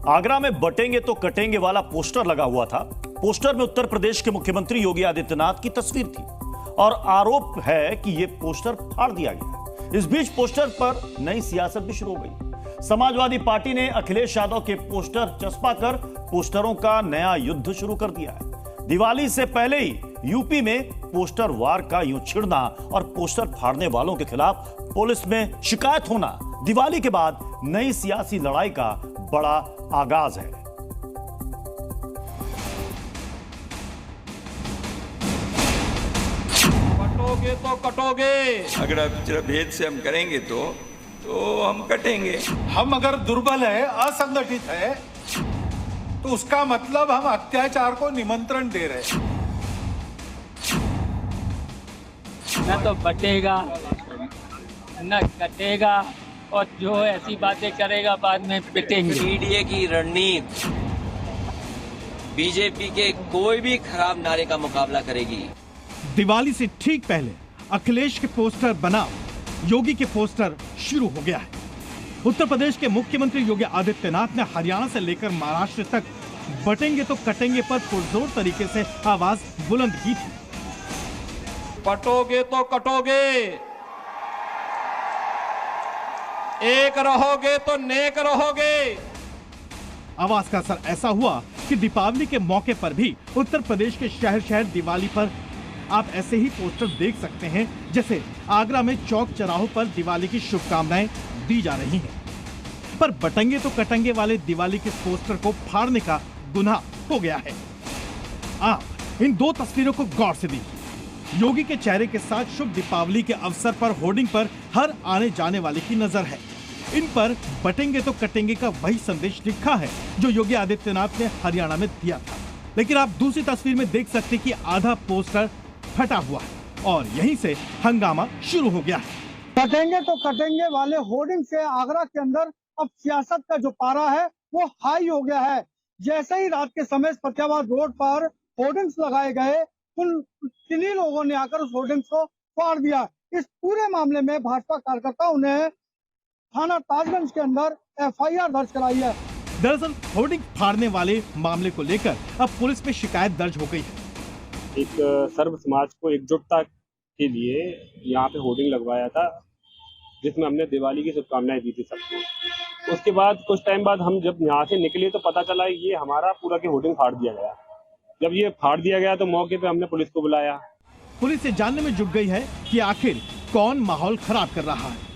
आगरा में बटेंगे तो कटेंगे वाला पोस्टर लगा हुआ था। पोस्टर में उत्तर प्रदेश के मुख्यमंत्री योगी आदित्यनाथ की तस्वीर थी और आरोप है कि यह पोस्टर फाड़ दिया गया। इस बीच पोस्टर पर नई सियासत भी शुरू हो गई। समाजवादी पार्टी ने अखिलेश यादव के पोस्टर चस्पा कर पोस्टरों का नया युद्ध शुरू कर दिया है। दिवाली से पहले ही यूपी में पोस्टर वार का यूं छिड़ना और पोस्टर फाड़ने वालों के खिलाफ पुलिस में शिकायत होना दिवाली के बाद नई सियासी लड़ाई का बड़ा आगाज है। कटोगे तो कटोगे। अगर भेद से हम करेंगे तो हम कटेंगे। हम अगर दुर्बल है, असंगठित है, तो उसका मतलब हम अत्याचार को निमंत्रण दे रहे हैं। न तो बटेगा न कटेगा और जो ऐसी बातें करेगा बाद में पिटेंगे। पीडीए की रणनीति बीजेपी के कोई भी खराब नारे का मुकाबला करेगी। दिवाली से ठीक पहले अखिलेश के पोस्टर बनाम योगी के पोस्टर शुरू हो गया है। उत्तर प्रदेश के मुख्यमंत्री योगी आदित्यनाथ ने हरियाणा से लेकर महाराष्ट्र तक बटेंगे तो कटेंगे पर पुरजोर तरीके से आवाज बुलंद की थी। पटोगे तो कटोगे, एक रहोगे तो नेक रहोगे। आवाज का असर ऐसा हुआ कि दीपावली के मौके पर भी उत्तर प्रदेश के शहर शहर दिवाली पर आप ऐसे ही पोस्टर देख सकते हैं, जैसे आगरा में चौक चौराहों पर दिवाली की शुभकामनाएं दी जा रही हैं। पर बटेंगे तो कटेंगे वाले दिवाली के पोस्टर को फाड़ने का गुनाह हो गया है। आप इन दो तस्वीरों को गौर से देखिए। योगी के चेहरे के साथ शुभ दीपावली के अवसर पर होर्डिंग पर हर आने जाने वाले की नजर है। इन पर बटेंगे तो कटेंगे का वही संदेश लिखा है जो योगी आदित्यनाथ ने हरियाणा में दिया था। लेकिन आप दूसरी तस्वीर में देख सकते कि आधा पोस्टर फटा हुआ है और यहीं से हंगामा शुरू हो गया है। कटेंगे तो कटेंगे वाले होर्डिंग से आगरा के अंदर अब सियासत का जो पारा है वो हाई हो गया है। जैसे ही रात के समय फतेहाबाद रोड पर होर्डिंग्स लगाए गए, उन किन्हीं लोगों ने आकर उस होर्डिंग्स को फाड़ दिया। इस पूरे मामले में भाजपा कार्यकर्ताओं ने थाना ताजगंज के अंदर एफआईआर दर्ज कराई है। दरअसल होर्डिंग फाड़ने वाले मामले को लेकर अब पुलिस में शिकायत दर्ज हो गई है। एक सर्व समाज को एकजुटता के लिए यहाँ पे होर्डिंग लगवाया था, जिसमें हमने दिवाली की शुभकामनाएं दी थी सबको। उसके बाद कुछ टाइम बाद हम जब यहाँ से निकले तो पता चला ये हमारा पूरा के होर्डिंग फाड़ दिया गया। जब ये फाड़ दिया गया तो मौके पे हमने पुलिस को बुलाया। पुलिस ये जानने में जुट गई है कि आखिर कौन माहौल खराब कर रहा है।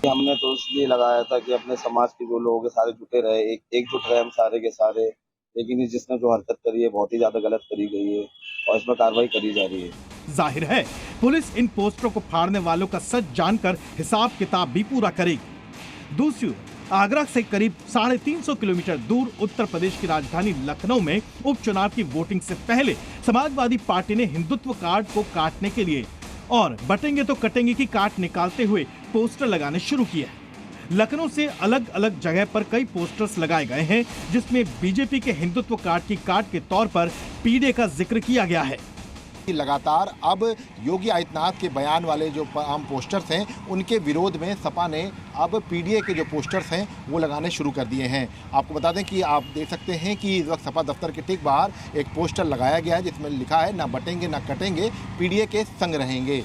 हमने तो इसलिए लगाया था कि अपने समाज के जो लोग सारे जुटे रहे, एकजुट रहे हम सारे के सारे। लेकिन जिसने जो हरकत करी है बहुत ही ज्यादा गलत करी गई है और इसमें कार्रवाई करी जा रही है। जाहिर है पुलिस इन पोस्टरों को फाड़ने वालों का सच जानकर हिसाब किताब भी पूरा करेगी। दूसरी ओर आगरा से करीब 350 किलोमीटर दूर उत्तर प्रदेश की राजधानी लखनऊ में उपचुनाव की वोटिंग से पहले समाजवादी पार्टी ने हिंदुत्व कार्ड को काटने के लिए और बटेंगे तो कटेंगे की काट निकालते हुए पोस्टर लगाने शुरू किए हैं। लखनऊ से अलग अलग जगह पर कई पोस्टर्स लगाए गए हैं, जिसमें बीजेपी के हिंदुत्व कार्ड की काट के तौर पर पीडीए का जिक्र किया गया है। लगातार अब योगी आदित्यनाथ के बयान वाले जो आम पोस्टर्स हैं उनके विरोध में सपा ने अब पीडीए के जो पोस्टर्स हैं वो लगाने शुरू कर दिए हैं। आपको बता दें कि आप देख सकते हैं कि इस वक्त सपा दफ्तर के ठीक बाहर एक पोस्टर लगाया गया है जिसमें लिखा है ना बटेंगे ना कटेंगे, पीडीए के संग रहेंगे।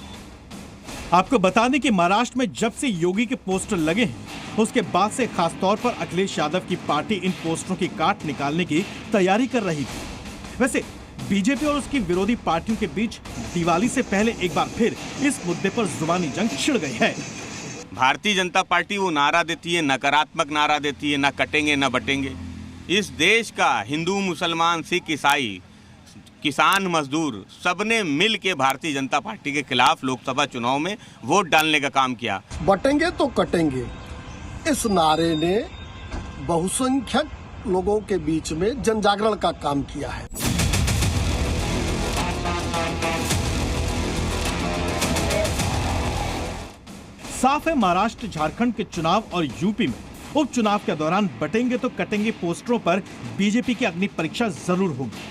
आपको बता दें कि महाराष्ट्र में जब से योगी के पोस्टर लगे हैं उसके बाद से खास तौर पर अखिलेश यादव की पार्टी इन पोस्टरों की काट निकालने की तैयारी कर रही थी। वैसे बीजेपी और उसकी विरोधी पार्टियों के बीच दिवाली से पहले एक बार फिर इस मुद्दे पर जुबानी जंग छिड़ गई है। भारतीय जनता पार्टी वो नारा देती है, नकारात्मक नारा देती है, ना कटेंगे ना बटेंगे। इस देश का हिंदू, मुसलमान, सिख, ईसाई, किसान, मजदूर सबने मिल के भारतीय जनता पार्टी के खिलाफ लोकसभा चुनाव में वोट डालने का काम किया। बटेंगे तो कटेंगे इस नारे ने बहुसंख्यक लोगों के बीच में जनजागरण का काम किया है। साफ है महाराष्ट्र, झारखंड के चुनाव और यूपी में उपचुनाव के दौरान बटेंगे तो कटेंगे पोस्टरों पर बीजेपी की अग्नि परीक्षा जरूर होगी,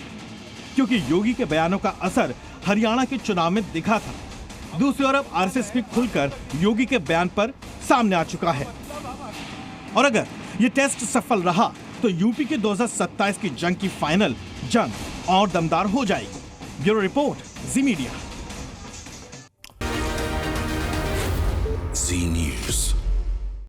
क्योंकि योगी के बयानों का असर हरियाणा के चुनाव में दिखा था। दूसरी ओर अब आरएसएस भी खुलकर योगी के बयान पर सामने आ चुका है और अगर ये टेस्ट सफल रहा तो यूपी के 2027 की जंग की फाइनल जंग और दमदार हो जाएगी। ब्यूरो रिपोर्ट, जी मीडिया। जी न्यूज़।